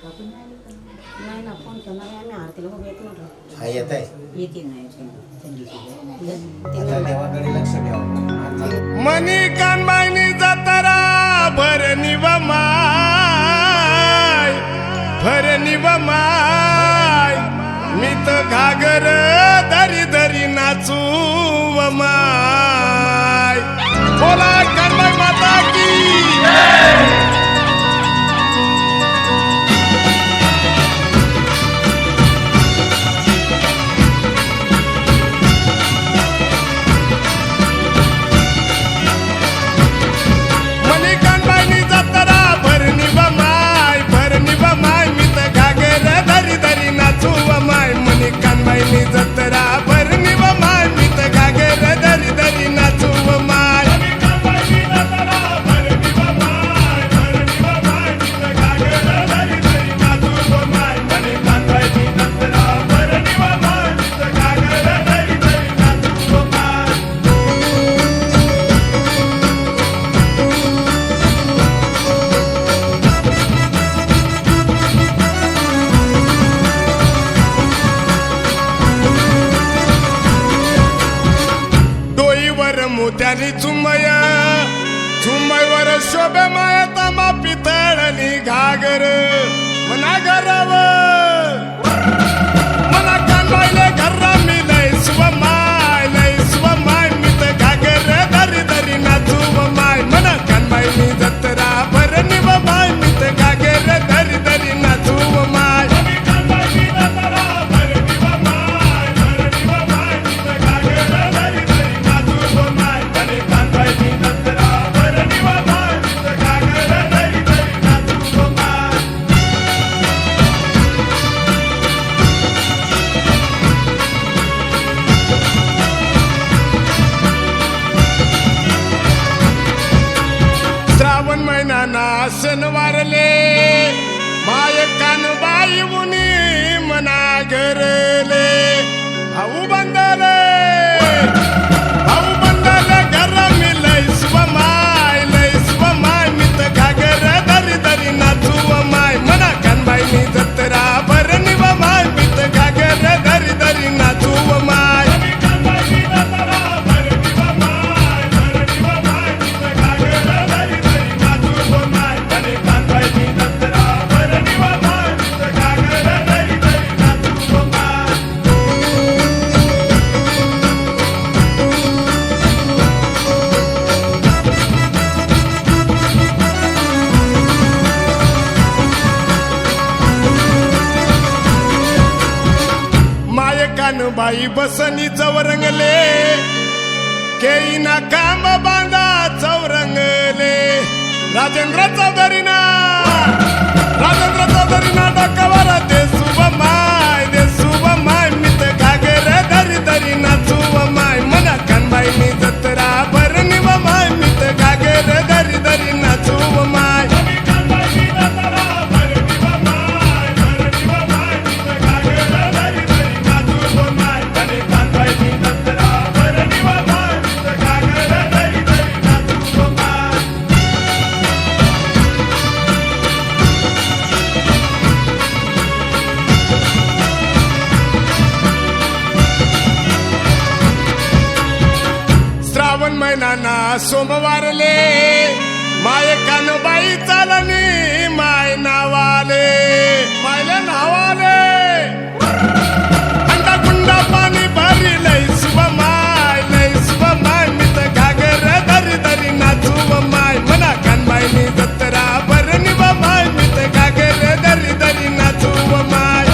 नाही ना फोन केला नाही आम्ही आरतीला बघू येत म्हटलं हा येत आहे येते नाही आता देवाकडे लक्ष ठेवा. मनी कानबाईनी जतारा भरणी व माय भरणी व माय मी तर घागर दरी दरी नाचू व माय बोला कानबाई माता की जत्रा भरणी व माय मी तर घागर दरी दरी नाचू व माय मोत्यानी चुंबय चुंबईवर शोभे माया तांबा पितळली घागर मना घराव मना कानबाईले घरा मी लय सुव माय मी तर घागर दरी दरी नाचू व माय मना कानबाईनी जत्रा भरणी व माय मी तर घागर दरी दरी नाचू व माय शनिवारले माय कानबाई मुनी मना घरले भाऊ बंदले घर मी लय सुव माय मी तर घागर दरी दरी नाचू व माय मना कानबाईनी जत्रा भरणी व माय मी तर घागर दरी दरी नाचू व माय बाई बसनी चौरंगले केईना काम बांधा चौरंगले राजेंद्र चौधरीना डोकावर दे सुव माय मी तर घागर दरी दरी नाचू व माय मना कानबाईनी जत्रा भरणी व माय मी तर घागर दरी दरी नाचू व माय महिना सोमवारले माय कानबाई चालनी माय नावाले मायले नावाले अंडा कुंडा पाणी भरी लय सुव माय मी तर घागर दरी दरी नाचू व माय मना कानबाईनी जत्रा भरणी व माय मी तर घागर दरी दरी नाचू व माय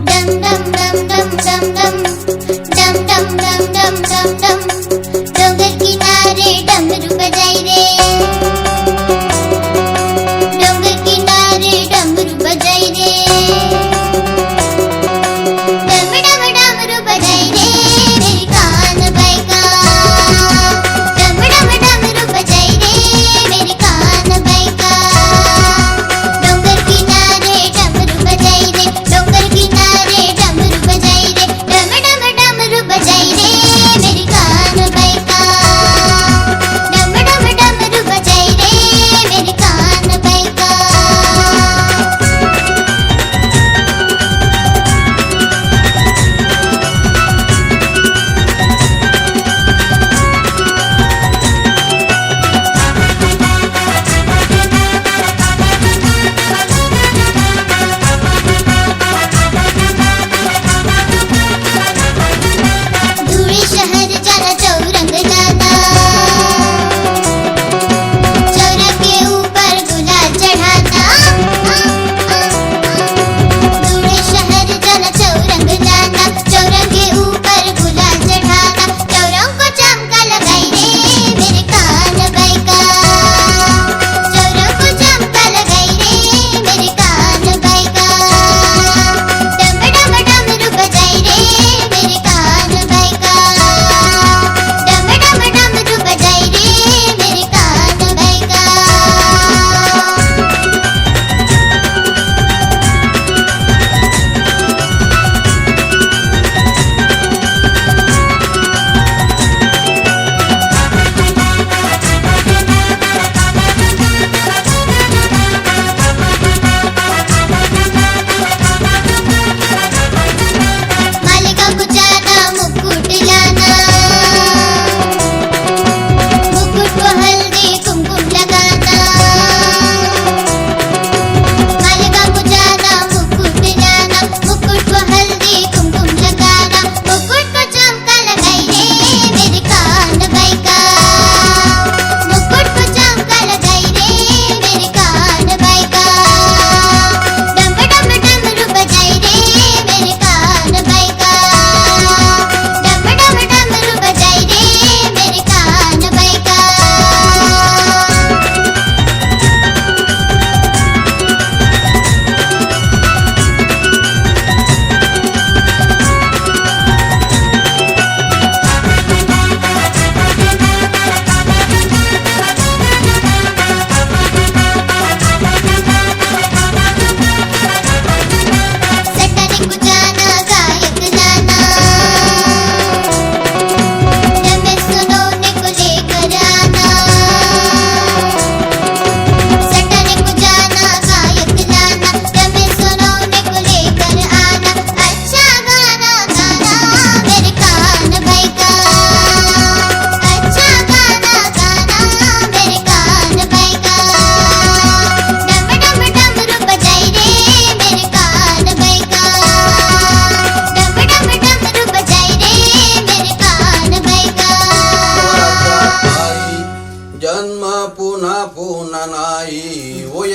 dum dum dum dum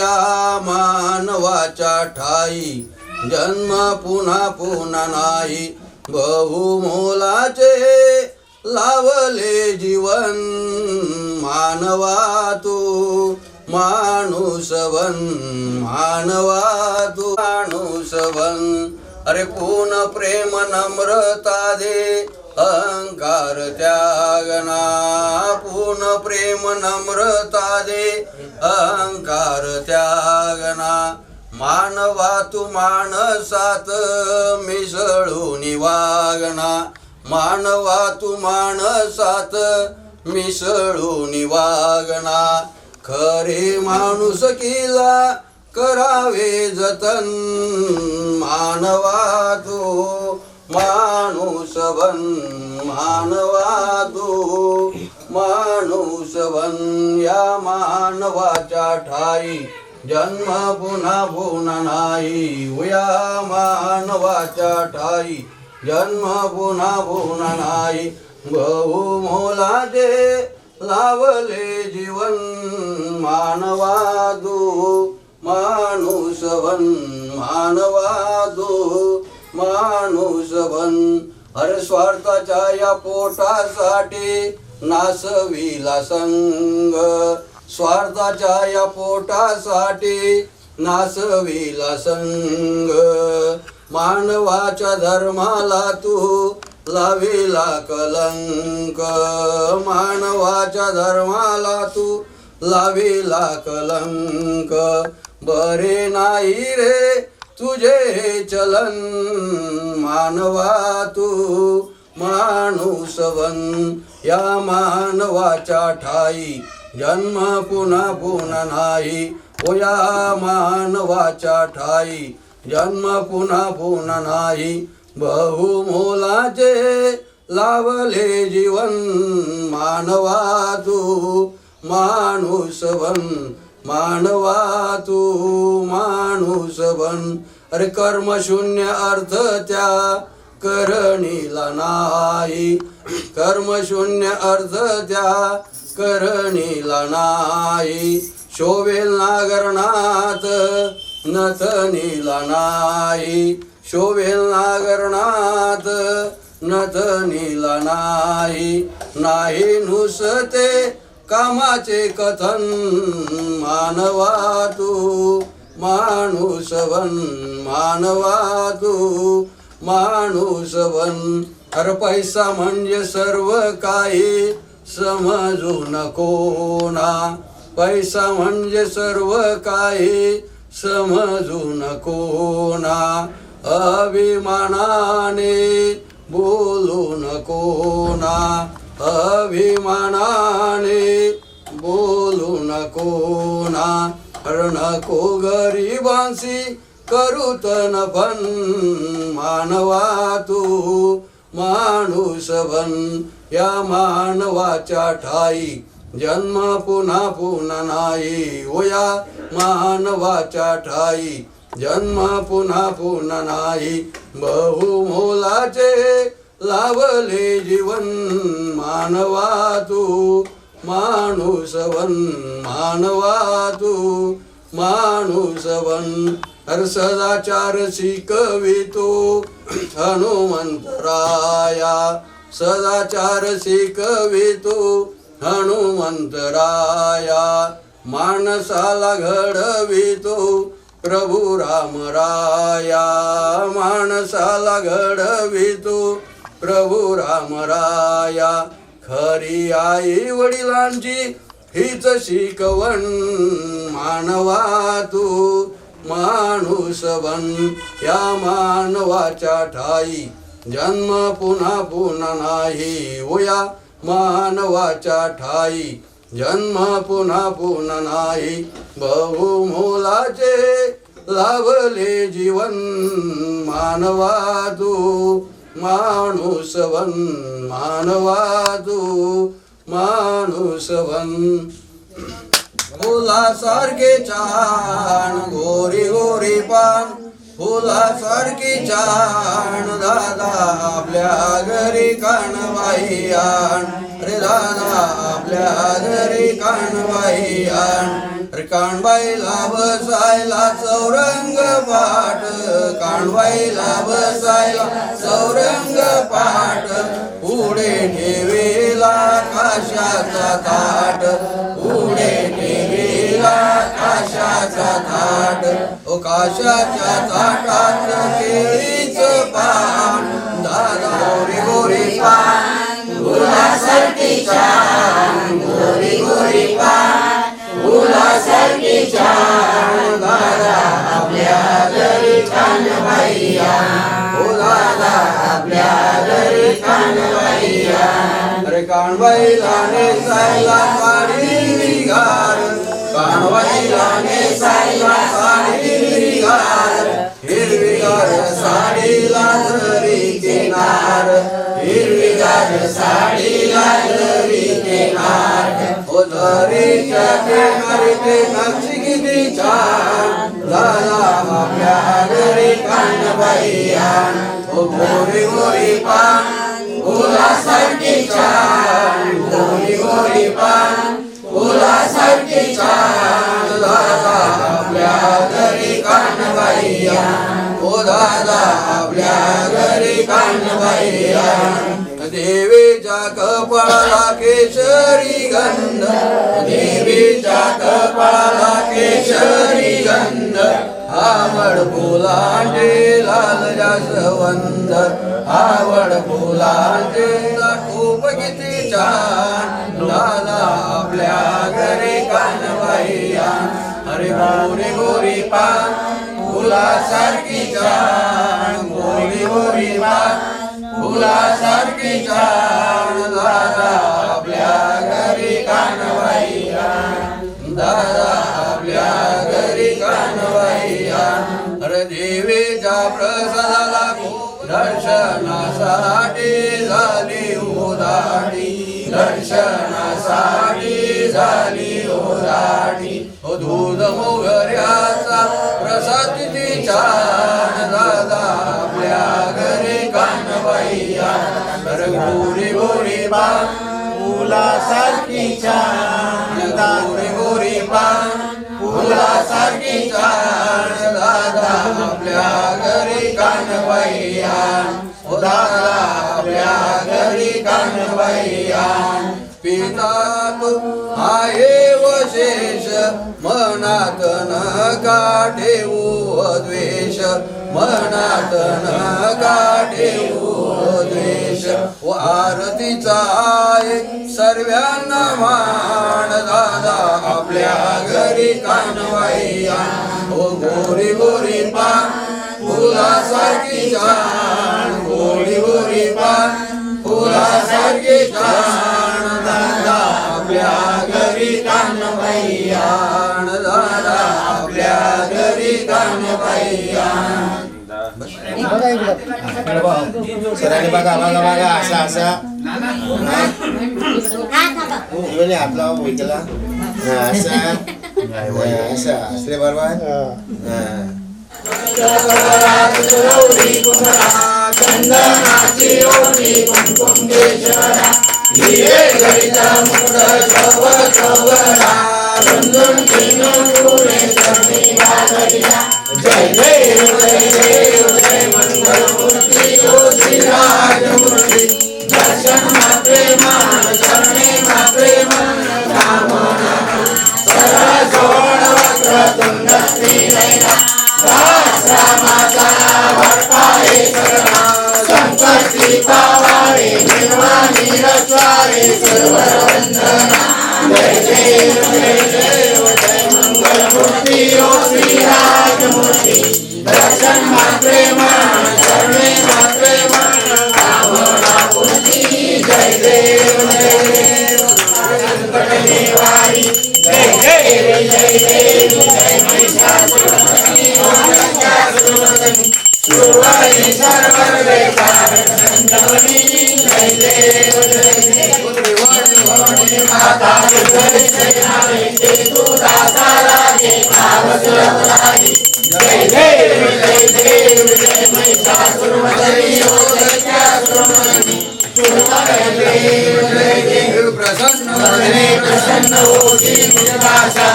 या मानवाच्या ठाई जन्म पुन्हा पुन्हा नाही बहुमोलाचे लावले जीवन मानवा तू माणूस बन मानवा तू माणूस बन अरे पूर्ण प्रेम नम्रता दे अहंकार त्यागना पूर्ण प्रेम नम्रता दे अहंकार त्यागना मानवा तू माणसात मिसळून वागना मानवा तू माणसात मिसळून वागना खरे माणुसकीला करावे जतन मानवा तू माणूस बन मानवा तू माणूस बन या मानवाच्या ठाई जन्म पुन्हा पुन्हा नाही या मानवाच्या ठाई जन्म पुन्हा पुन्हा नाही बहुमोलाचे लावले जीवन मानवा तू माणूस बन मानवा तू माणूस बन अरे स्वार्थाच्या या पोटासाठी नासविला संग स्वार्थाच्या या पोटासाठी नासविला संग मानवाच्या धर्माला तू लाविला कलंक मानवाच्या धर्माला तू लाविला कलंक बरे नाही रे तुझे चलन मानवा तू माणूस बन या मानवाच्या ठाई जन्म पुन्हा पुन्हा नाही ओ या मानवाच्या ठाई जन्म पुन्हा पुन्हा नाही बहुमोलाचे लावले जीवन मानवा तू माणूस बन मानवा तू माणूस बन अरे कर्मशून्य अर्थ त्या करणीला नाही कर्मशून्य अर्थ त्या करणीला नाही शोभेल नागरणात नथनीला नाही शोभेल नागरणात नथनीला नाही नाही नुसते कामाचे कथन मानवा तू माणूस बन मानवा तू माणूस बन अरे पैसा म्हणजे सर्व काही समजू नको ना पैसा म्हणजे सर्व काही समजू नको ना अभिमानाने बोलू नको ना अभिमानाने बोलू नको ना नको गरिबांशी करू तन पण मानवा तू माणूस बन या मानवाच्या ठाई जन्म पुन्हा पुन्हा नाही ओ या मानवाच्या ठाई जन्म पुन्हा पुन्हा नाही बहुमोलाचे लावले जीवन मानवा तू माणूस बन मानवा तू माणूस बन हर सदाचार शिकवितो हनुमंतराया सदाचार शिकवितो हनुमंतराया माणसाला घडवितो प्रभु राम राया माणसाला घडवितो प्रभु राम राया खरी आई वडिलांची हीच शिकवण मानवा तू माणूस बन या मानवाच्या ठाई जन्म पुन्हा पुन्हा नाही ओ या मानवाच्या ठाई जन्म पुन्हा पुन्हा नाही बहुमोलाचे लाभले जीवन मानवा तू माणूस बन मानवा तू माणूस बन फुलासारखे छान गोरी गोरी पान फुलासारखी छान दादा आपल्या घरी कानबाई आण रे दादा आपल्या घरी कानबाई आण रे काणबाईला बसायला चौरंग पाट, काणबाईला बसायला चौरंग पाट, पुढे ठेवेला काशाचा ताट, पुढे ठेवेला काशाचा ताट, ओ काशाच्या ताटात केळीचं पान, दादा गोरी गोरी पान फुलासारखी छान, गोरी गोरी पान फुलासारखी छान, दादा आपल्या घरी कानबाईया, ओ दादा आपल्या घरी कानबाईया. अरे कानबाईला नेसायला साडी निघार, कानबाईला नेसायला साडी निघार, हिरवीगार साडीला धरी किनार, हिरवीगार साडीला धरी किनार, ओ धरीच्या किनारी ते नक्षी किती छान, दादा आपल्या घरी कानबाईया, ओ गोरी गोरी पान फुलासारखी छान, गोरी गोरी पान फुलासारखी छान, दादा आपल्या घरी कानबाईया, ओ दादा आपल्या घरी कानबाईया. देवीच्या कपाळाला केशरी गंध, देवीच्या कपाळाला केशरी गंध, आवड फुलांचे लाल जास्वंद, आवड फुलांचे खूप किती छान, दादा आपल्या घरी कानबाईया. अरे गोरी गोरी पान फुलासारखी छान, गोरी गोरी पान फुलासारखी छान, दादा आपल्या घरी कानबाईया, दादा आपल्या घरी कानबाईया. अरे देवीच्या प्रसादाला दर्शनासाठी झाली उदाटी, दर्शनासाठी झाली उदाटी, ओ दूध मोगऱ्याचा प्रसाद किती छान, दादा आपल्या घरी कानबाईया. अरे गोरी गोरी पान फुलासारखी छान, गोरी गोरी पान फुलासारखी छान, दादा आपल्या घरी कानबाईया, ओ दादा आपल्या घरी कानबाईया. पितात आहे वशेष मनात नका ठेवू द्वेष, मनात नका ठेवू द्वेष, व आरतीचा आहे सर्वांना मान, दादा आपल्या घरी कानबाईया, ओ गोरी गोरी पान फुलासारखी छान, गोरी गोरी पान फुलासारखी छान, दादा आपल्या घरी कानबाईया, दादा आपल्या घरी कानबाईया. सरांनी बघा बघा बघा असा असा म्हणजे आपला विकला असा असा असले बरोबर. चंदनाची ओढी कुमकुम केशरा, हिरे गळीत मुकुट शोभ शोभरा, रुंदून किनून पुरे चरणी घालविला. जय देव जय देव जय मंगलमूर्ती ओ श्रीराजमूर्ती, दर्शन मात्रे मान चरणे मात्रे मन कामना, सरसोण वक्रतुंड श्रीनयना, रामाचा भरपाये सगळा, संकटी पावारे निर्वाणी रचवारे सर्वर वंदना. जय देव जय देव जय मंगलमूर्ती ओ श्रीराजमूर्ती, दर्शन मात्रे मान चरणे मात्रे मन कामना पूर्ती. जय देव जय देव संकट निवारी, जय देव जय देव जय महिषासुरमर्दिनी ओ महिषासुरमर्दिनी, सुरवारी सर्वर वेकार संजीवनी. जय देव जय देव माता जय सेनारे ते तू दासा लागे भावसुरमरागी. जय देव जय महिषासुरमर्दिनी ओ दैत्यासुरमर्दिनी, सुरवारी देव जय देव वदने प्रसन्न होती निजभाषा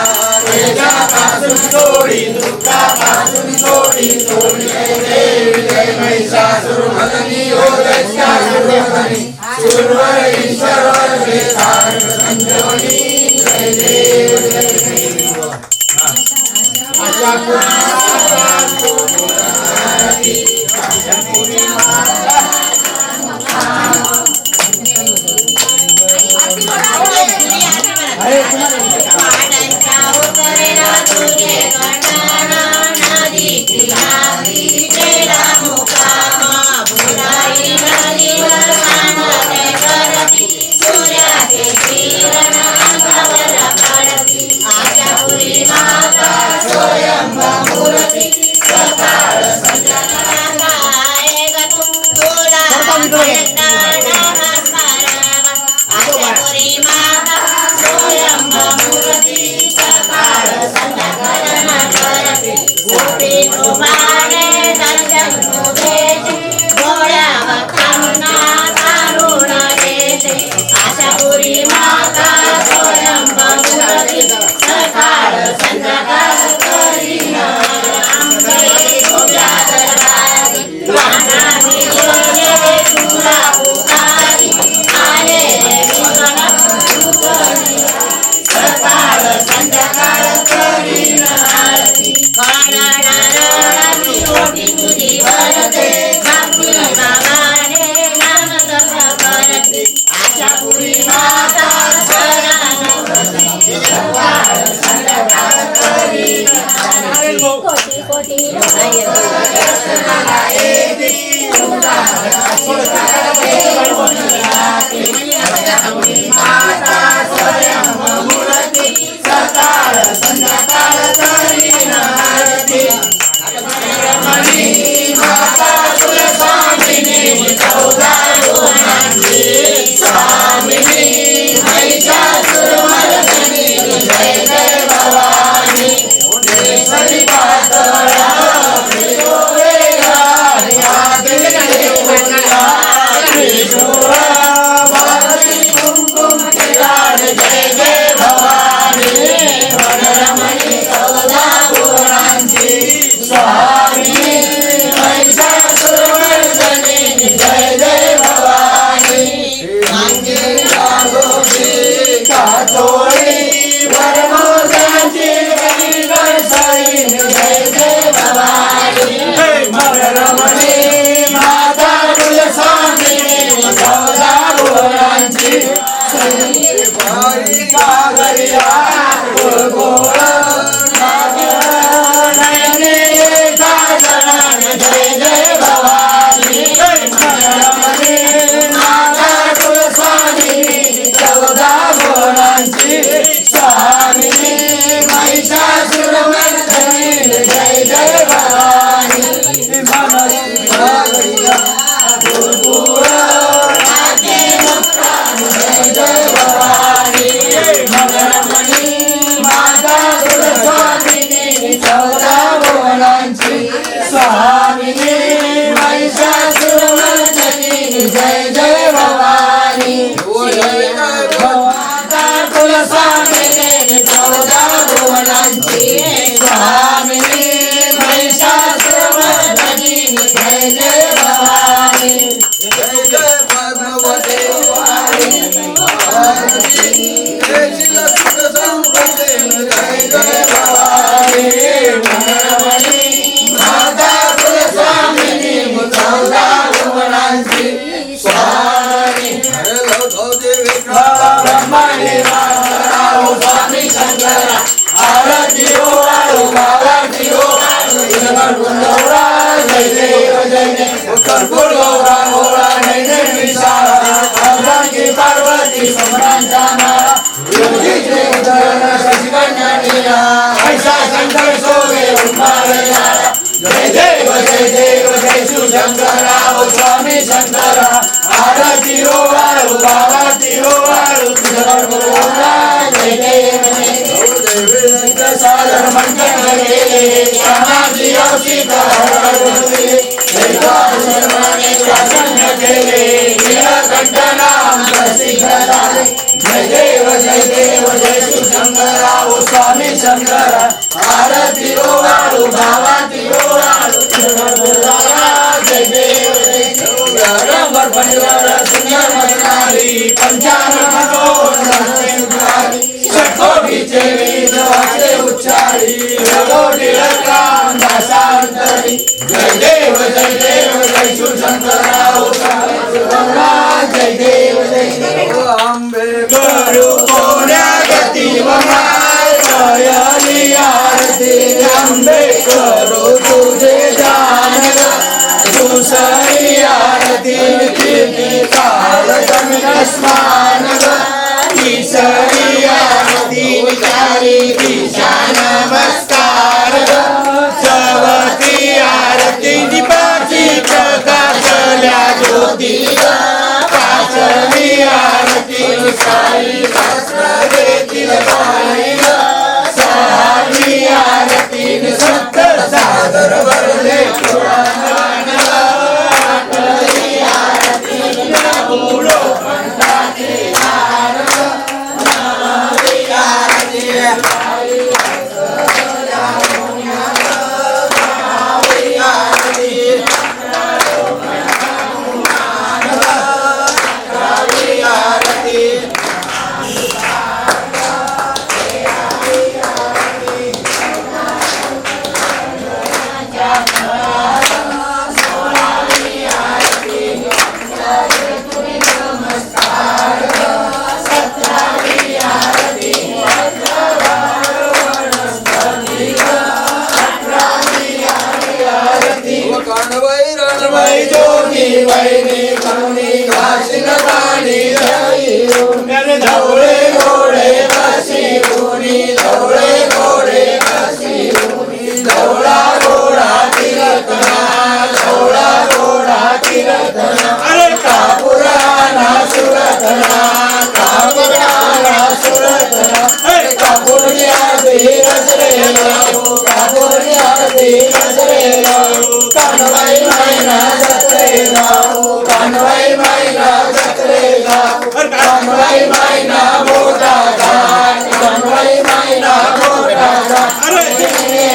क्लेशापासून सोडी दुःखापासून सोडी देवी जय महिषासुरमर्दिनी हो दैत्यासुरमर्दिनी सुरवर ईश्वर जय तारक संजीवनी जय देव जय देव आशा स्वामी शंकर आरती हो आरती हो सादर मंगल केले नीलकंठ नाम प्रसिद्ध जय देव जय शिवशंकरा ओ स्वामी शंकरा आरती ओवाळू भावाती ओवाळू जय देव रंगर परिवार सुंदर मनाली पंचानन षटकोटीचे वीज वाचे उच्चारी रघोटी रकाम दासांतरी जय देव जय शिवशंकरा ओ स्वामी शंकरा जय देव आंबेडकर कोण्या गती वमाय कयली आरती आंबेडकर तुझे जानग दुसरी आरती कीर्ती काळ स्मान तिसरी आरती विचारी दिशा नमस्कार चवथी आरती दीपाची प्रकाशल्या ज्योती पाचवी आरती साई शास्त्र देतील बाई सहावी आरती सप्त सादर वरले पुराण आठवी आरती बोलो पंथाचे नारद नववी आरती रणवै जोगी वैनी करुणी घासिन पाणी धवळे घोडे बसी उनी धवळे घोडे बसी उनी धवळा घोडा तिरतना धवळा घोडा तिरतना अरे कापुराना सुरतना कापुराना सुरतना अरे कापुरिया धीरज रे लावू कापुरिया धीरज रे लावू कानवाई मैना जत्रे गाऊ कानवाई मैना जत्रे गाऊ कानवाई मैना मोठा घाट कानवाई मैना मोठा घाट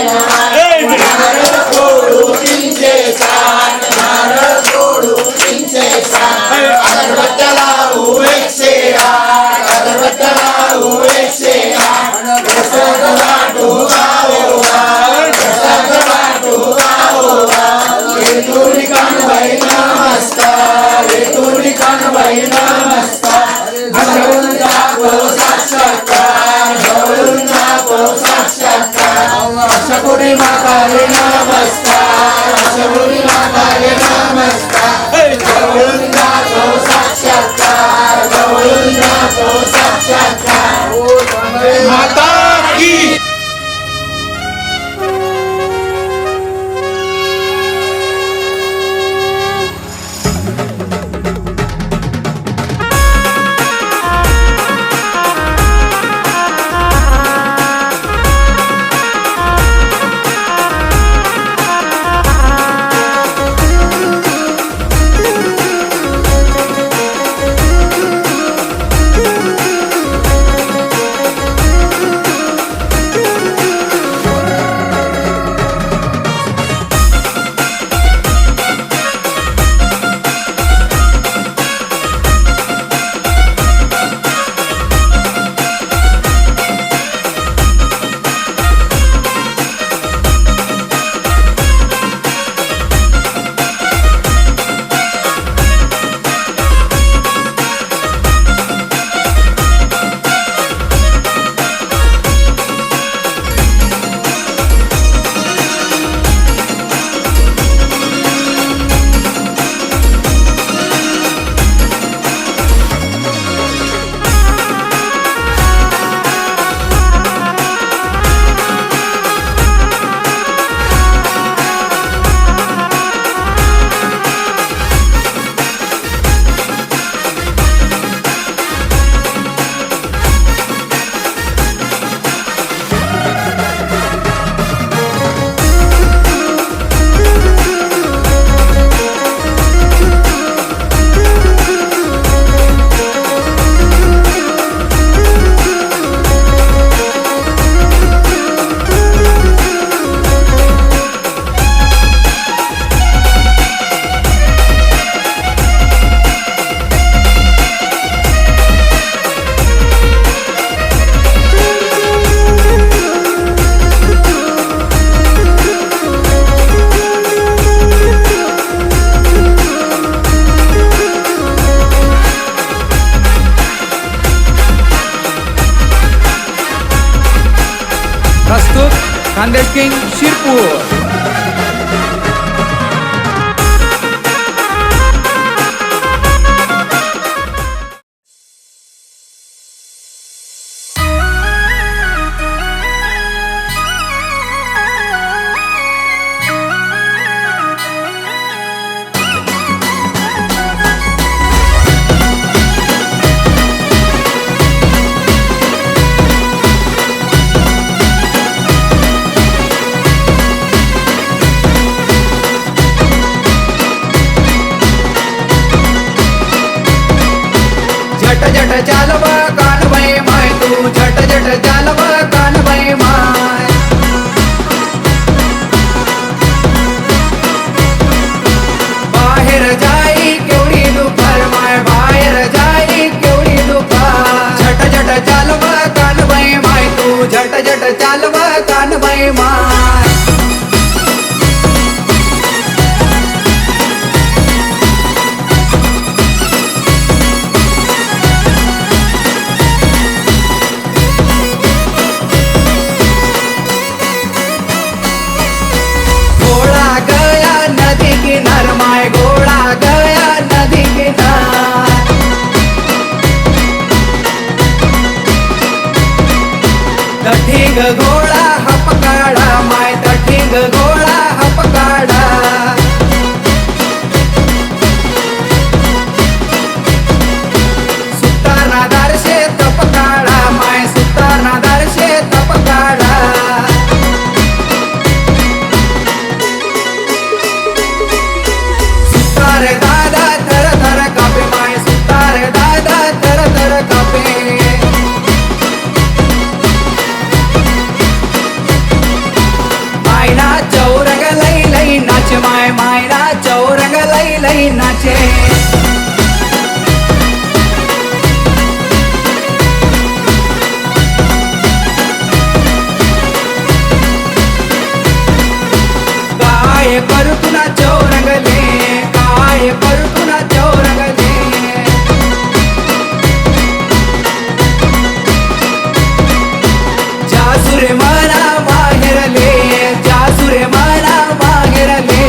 नारळ फोडू 360 नारळ फोडू 360 अगरबत्त्या लावू 108 अगरबत्त्या लावू 108 प्रसाद वाटू गावोगा प्रसाद वाटू गावोगा येतुरी कानबाई नमस्कार येतुरी कानबाई नमस्कार जवळून दाखव साक्षात्कार जवळून दाखव साक्षात्कार अशकुरी माताले नमस्कार अशकुरी माताले नमस्कार जवळून दाखव साक्षात्कार जवळून दाखव साक्षात्कार माता की खानदेश किंग शिरपूर. झट झट चालव कानबाई माय तू झट झट चालव कानबाई माय. बाहेर जाई केवढी दुपार माय बाहेर जाई केवढी दुपार. झट झट चालव कानबाई माय तू झट झट चालव कानबाई माय. माय घोड़ा गया नदी किनार. तठीग घोड़ा हपकाड़ा माय तठीग घोड़ा हपकाड़ा. सुतारना दारशे तपकाड़ा माय सुतारना दारशे तपकाड़ा. सुतार दादा थर थर कापे माय सुतार दादा थर थर कापे. मायना चौरंग लई लई नाचे माय मायना चौरंग लई लई नाचे. काय करू तुला चौरंगले काय करू तुला चौरंगले. जासुरे मना माहेरले जासुरे मना माहेरले.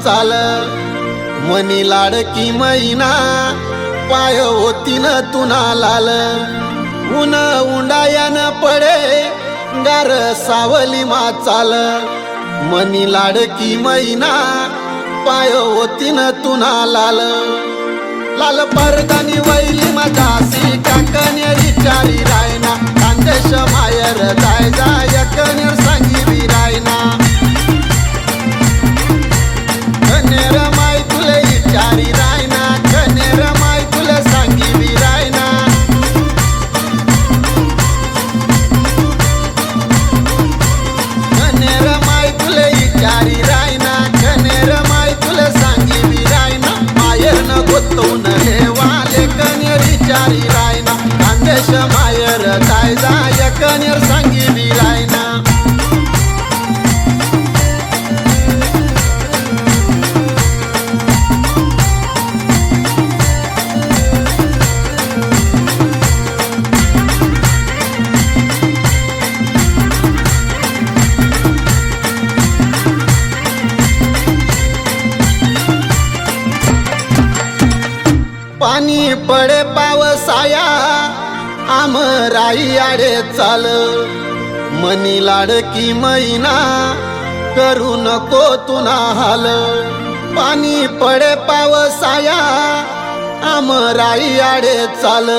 चाल मनी लाडकी मैना पाय होतीन तुना लाल ऊन उंडायान पडे गार सावली मा चाल मनी लाडकी मैना पाय होतीन तुना लाल लाल परदानी वैली माझासी काकनेरी चारी रायना खानदेश मायर जाय जाय कनेर सांगी विरायना कनेर माय तुले चारी रायना कनेर माय तुले सांगी विरायना कनेर माय तुले चारी रायना कनेर माय तुले सांगी विरायना मायर न गोतवून लेवाले कनेरी चारी रायना खानदेश मायर जाय जाय कनेर सांगी विरायना पाणी पडे पावसाया आमराई आडे चाल मनी लाडकी मैना करू नको तुना हाल पाणी पडे पावसाया आमराई आडे चाल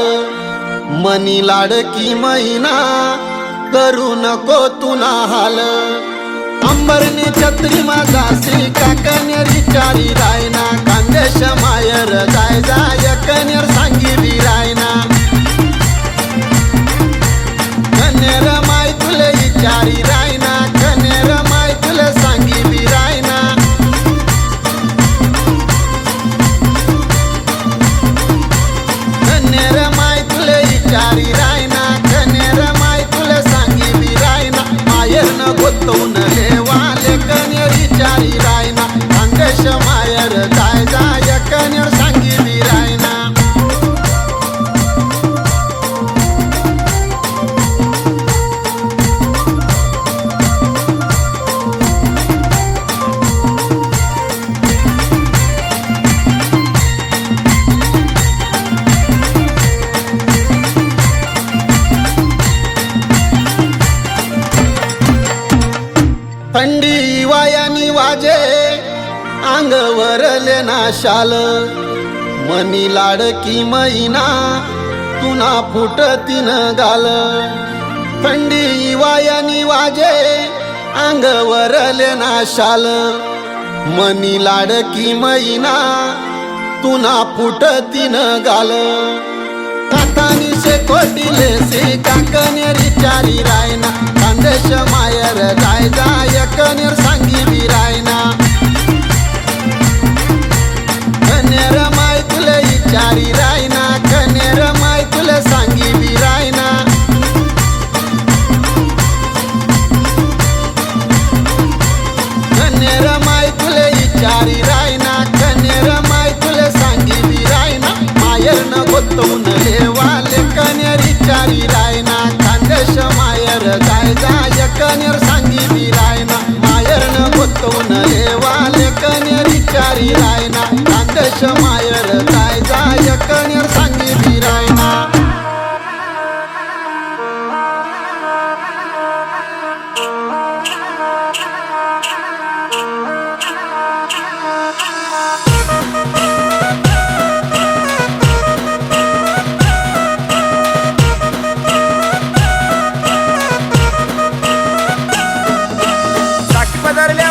मनी लाडकी मैना करू नको तुना हाल अंबरनी छत्री माझासी काकनेरी चारी रायना खानदेश मायर जाय जाय कनेर सांगी विरायना कनेर माय तुले चारी रायना कनेर माय तुले सांगी विरायना कनेर माय तुले चारी रायना कनेर माय तुले सांगी विरायना मायर न गोतवून लेवाले कनेरी चारी रायना खानदेश मायर जाय जाय कनेर सांगी विरायना थंडी वायानी वाजे अंगवरले ना शाल मनी लाडकी मैना तुना फुटतीन गाल थंडी वायानी वाजे अंगवरले ना शाल मनी लाडकी मैना तुना फुटतीन गाल काकानी से कोटिले से काकनेरी चारी रायना खानदेश मायर जाय जाय कनेर सांगी विरायना कनेर माय तुले चारी रायना कनेर माय तुले सांगी विरायना कनेर माय तुले चारी रायना कनेर माय तुले सांगी विरायना मायर न गोतवून लेवाले कनेरी चारी रायना खानदेश मायर जाय जाय कनेर सांगी विरायना मायर न गोतवून लेवाले कनेरी चारी रायना खानदेश मायर जाय जाय कनेर सांगी विरायना चाकी पदरले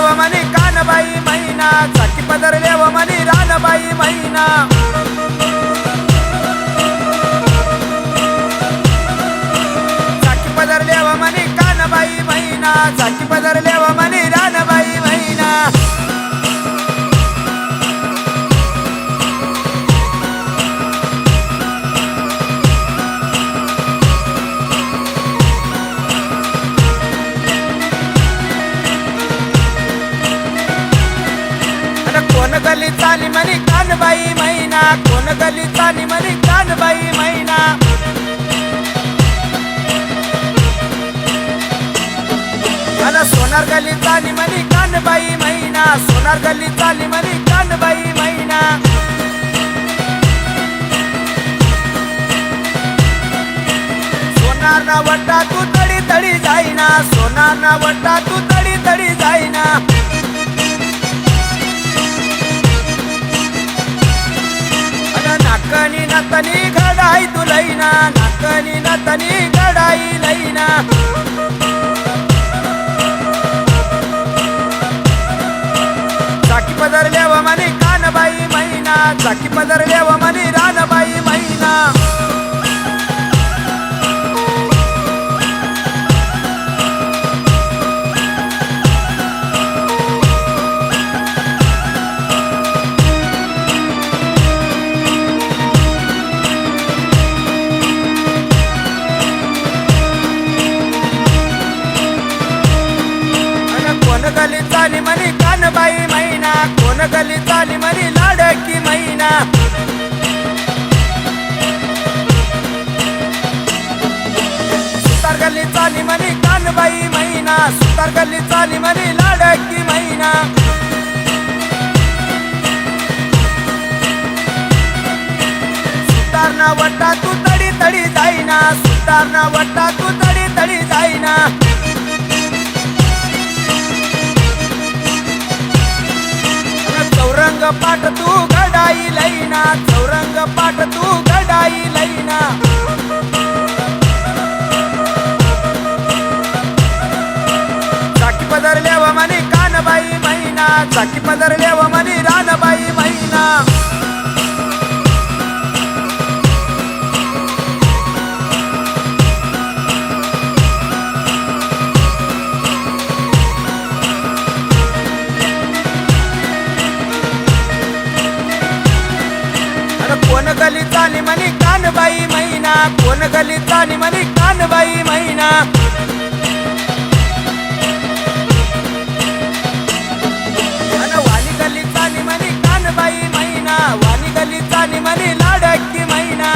व मनी रानबाई मैना चाकी पदरले व मनी कानबाई मैना चाकी पदरले व मनी रानबाई मैना कोण गली चाली मनी कानबाई मैना कोण गली चाली मनी कानबाई मैना अन सोन सोनार गली चाली म्हणी कानबाई मैना सोनार गली चाली म्हणी कानबाई मैना सोनार ना वट्टा तू तडी तडी जाईना सोनार ना वट्टा तू तडी तडी जाईना नाकनी नतनी घडाई तू लईना नाकनी नतनी घडाई लईना चाकी पदरल्या व म्हणी कानबाई मैना चाकी पदरल्या व म्हणी रानबाई मैना कोण गली चाली म्हणी कानबाई मैना कोण गली चाली म्हणी लाडकी मैना सुतार गली चाली म्हणी कानबाई मैना सुतार गली चाली म्हणी लाडकी मैना सुतार ना वट्टा तू तडी तडी जाईना सुतार ना वट्टा तू तडी तडी जाईना चौरंग पाठ तू घडाई लईना चौरंग पाठ तू घडाई लईना चाकी पदरल्या व म्हणी कानबाई मैना चाकी पदरल्या व म्हणी रानबाई मैना कोण गली चाली म्हणी कानबाई मैना कोण गली चाली म्हणी कानबाई मैना वाली गली चाली म्हणी कानबाई मैना वाली गली चाली म्हणी लाडकी मैना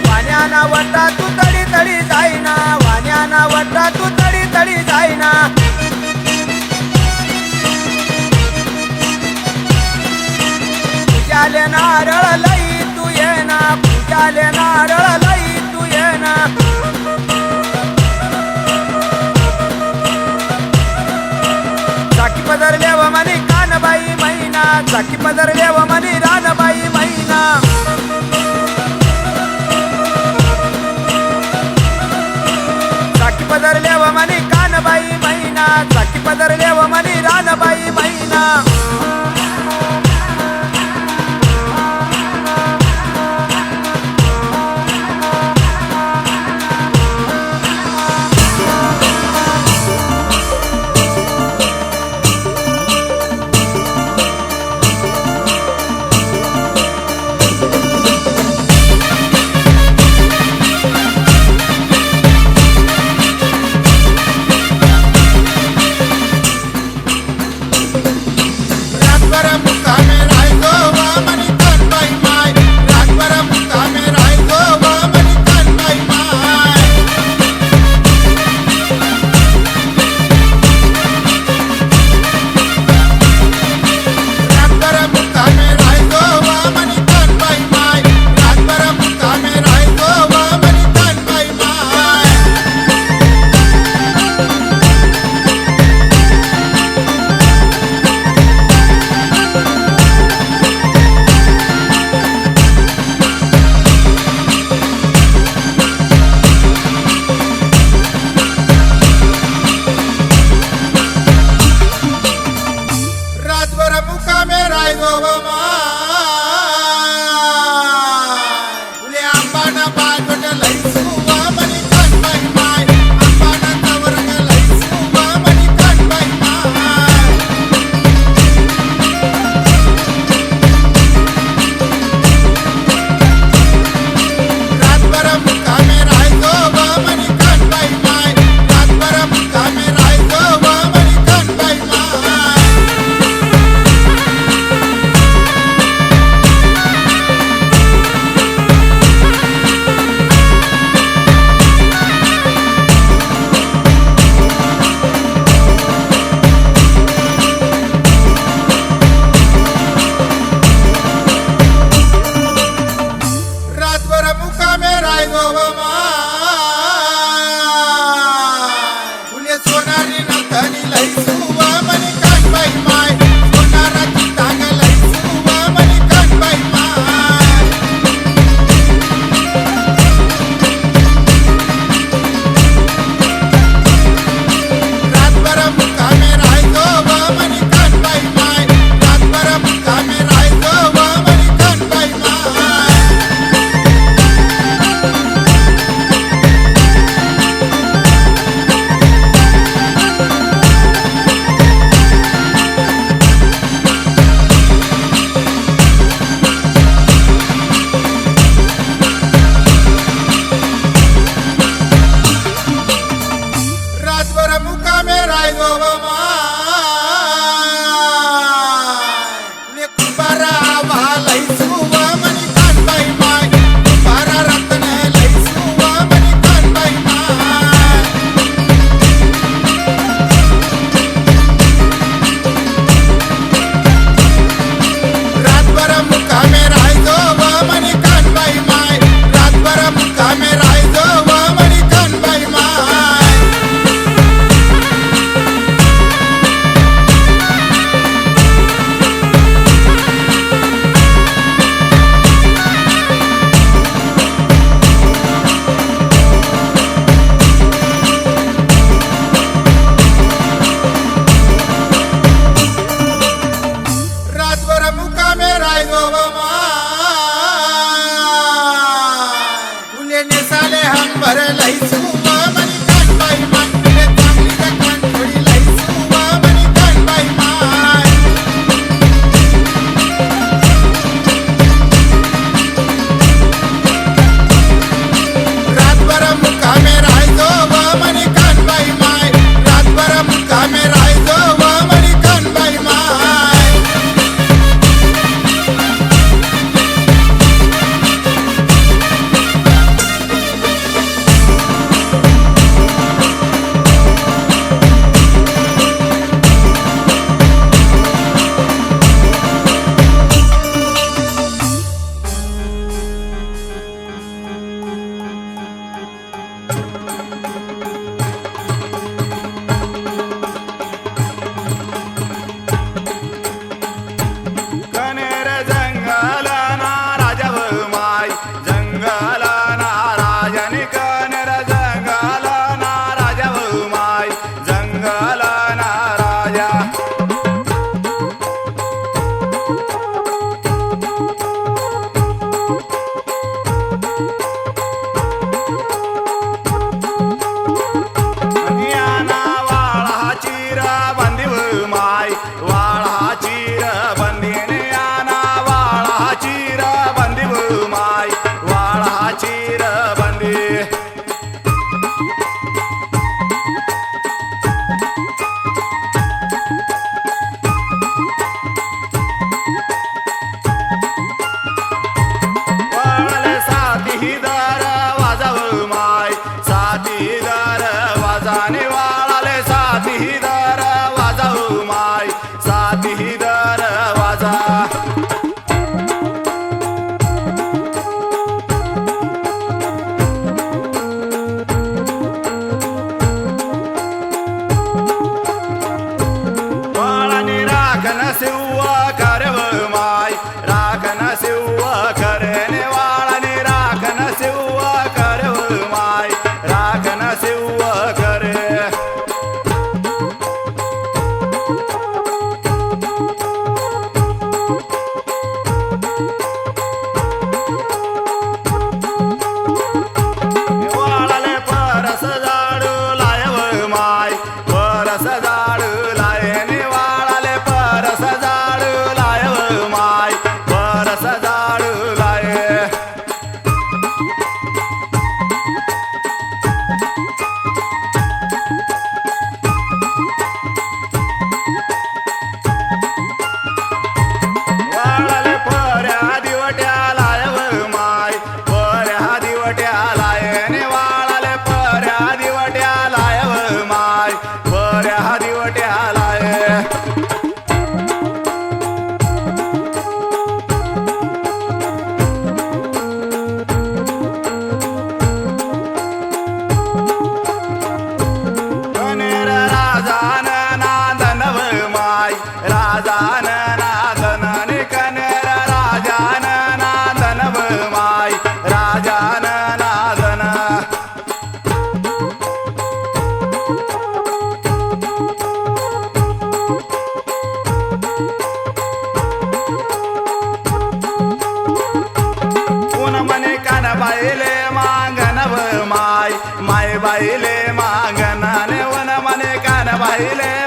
वाण्याना वट्टा तू तडी तडी जाईना वाण्याना वट्टा तू तडी तडी जाईना पूजाले नारळ लई तू येना पूजाले नारळ लई तू येना चाकी पदरल्या व म्हणी कानबाई मैना चाकी पदरल्या व म्हणी रानबाई मैना चाकी पदरल्या व म्हणी कानबाई मैना चाकी पदरल्या व म्हणी रानबाई मैना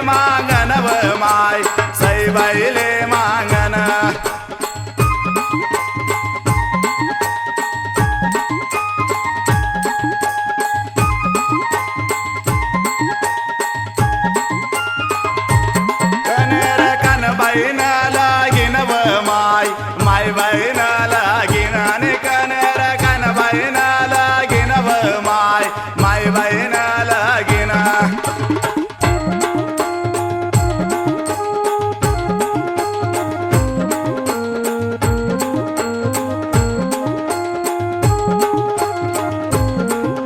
मांगन व माय सईबाईले मांगन कनेर कनबाईन लागीन व माय माय बाईन लागीन आणि कनेर कनबाईन लागीन व माय माय बाईन लागीन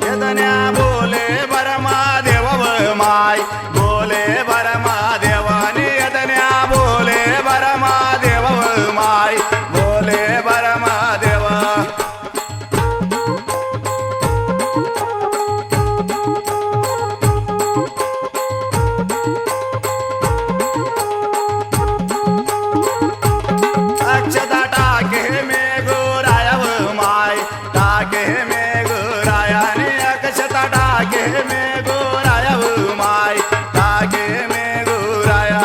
यदन्या बोले बरमा देव व माय बोले बरमा देवानी यदन्या बोले बरमा देव व माय बोले बरमा देवा अक्षता टाके मे गोराया व माय टाके मे गोराया आणि अक्षता टाके मे गोराया व माय टाके मे गोराया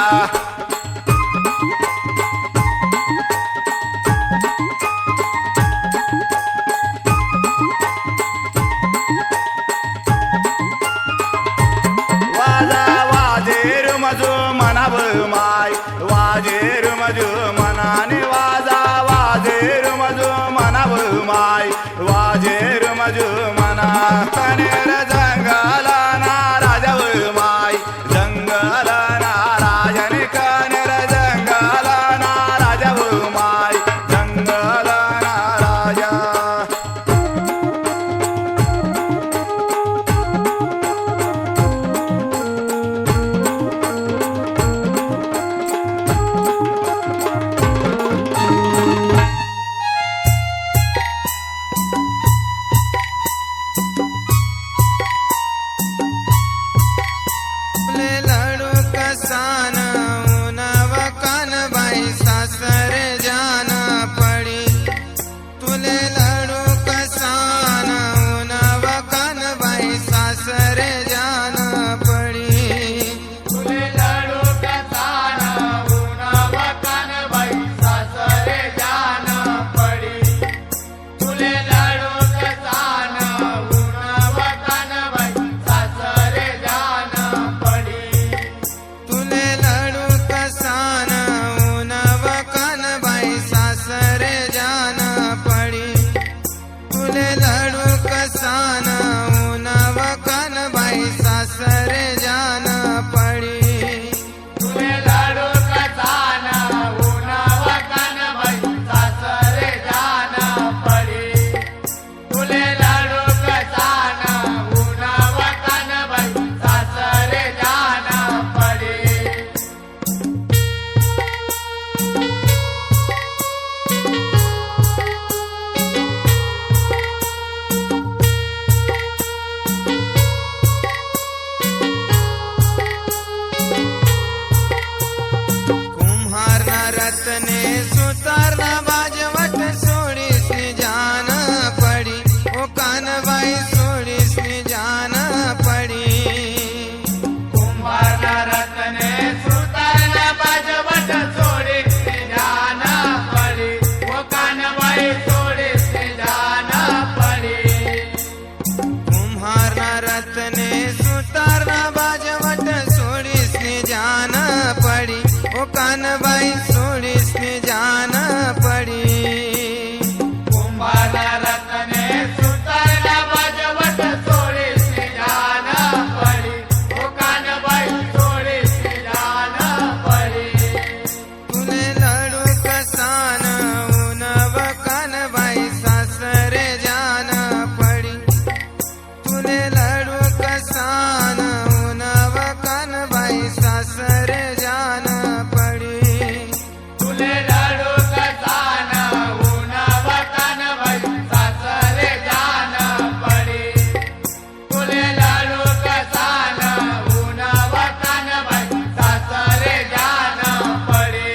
वाजा वाजेर मजो मनाव माय वाजेर मजो मनाने वाजा वाजेर मजो मनाव माय वाजेर मजो मना कनेर जंगला ना राजाव माय जंगला ना राजने कनेर जंगला ना राजाव माय जंगला ना राजा तुले लाडू कसान उनाव कानबाई सासर जान पडी तुले लाडू कसान उनाव कानबाई सासर जान पडी तुले लाडू कसान उनाव कानबाई सासर जान पडी तुले लाडू कसान उनाव कानबाई सासर जान पडी तुले लाडू कसान उनाव कानबाई सासर जान पडी तुले लाडू कसान उनाव कानबाई सासर जान पडी तुले लाडू कसान उनाव कानबाई सासर जान पडी तुले लाडू कसान उनाव कानबाई सासर जान पडी कुम्हार ना रत्ने सुतार ना बाजवट सोडीस जान पडी ओ कानबाई सोडीस जान पडी कुम्हार ना रत्ने सुतार ना बाजवट सोडीस जान पडी ओ कानबाई सोडीस जान पडी कुम्हार ना रत्ने सुतार ना बाजवट सोडीस जान पडी ओ कानबाई सोडीस जान पडी कुंभार रत्ने सुतार ना बाजवट सोडीस जान पडी ओ कानबाई सोडीस जान पडी तुले लाडू कसान उनाव कानबाई सासर जान पडी तुले लाडू कसान उनाव कानबाई सासर जान पडी तुले लाडू कसान उनाव कानबाई सासर जान पडी तुले लाडू कसान उनाव कानबाई सासर जान पडी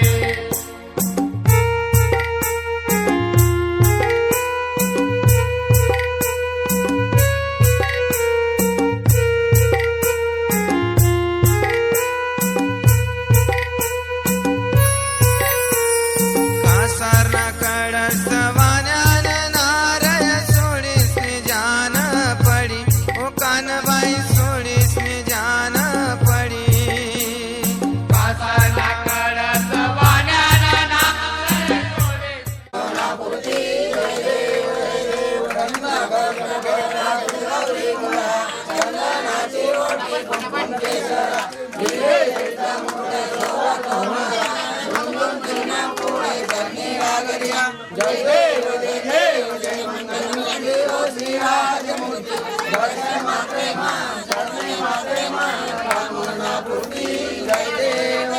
जय देव जय देव जय मंगल देव श्रीराजमूर्ती जय मात्रे मा कामना पूर्ती जय देव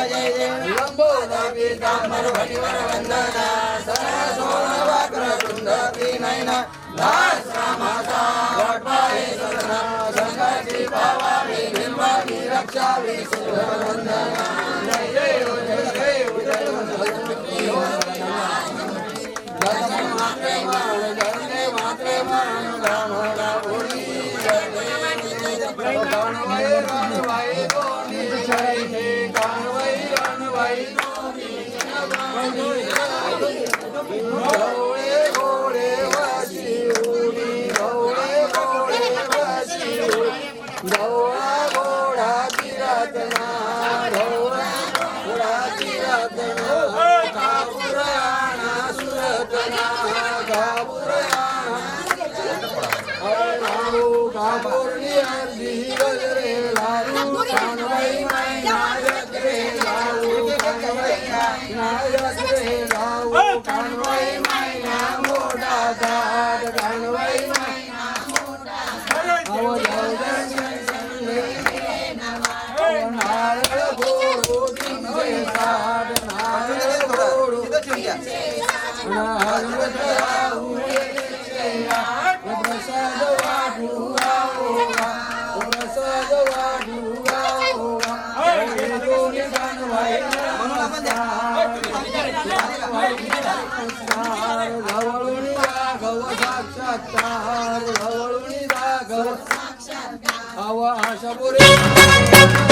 लंबोदर पीतांबर भटिवर वंदना सरसोण वक्रतुंड त्रिनयना दास रामाचा वटपाये सदना संकटी पावावी निर्वाणी रक्षावी सुरवंदना जय देव जय मात्रे मान कामना पूर्ती जय देव रणवाई दोनी शरैते रणवाई गवळे घोडे वाशी उडी गवळे घोडे वाशी गवळा घोडा तिरातना गवळा घोडा तिरातना कापुराणा सुरतना कापुराणा कापुरणी अर्धी गजरे लारू कानवाई माई नायक रे लारू कानवाई नायक रे लारू कानवाई माई ना मोठा दाद कानवाई माई ना मोठा नारळ गोडू तीनशे साठ नारळ गोडू प्रसाद वाढूवा प्रसाद वाढूवा दोन्ही कानवाई गवळून राघव साक्षात्कार गवळून राघव आवा आशापुरे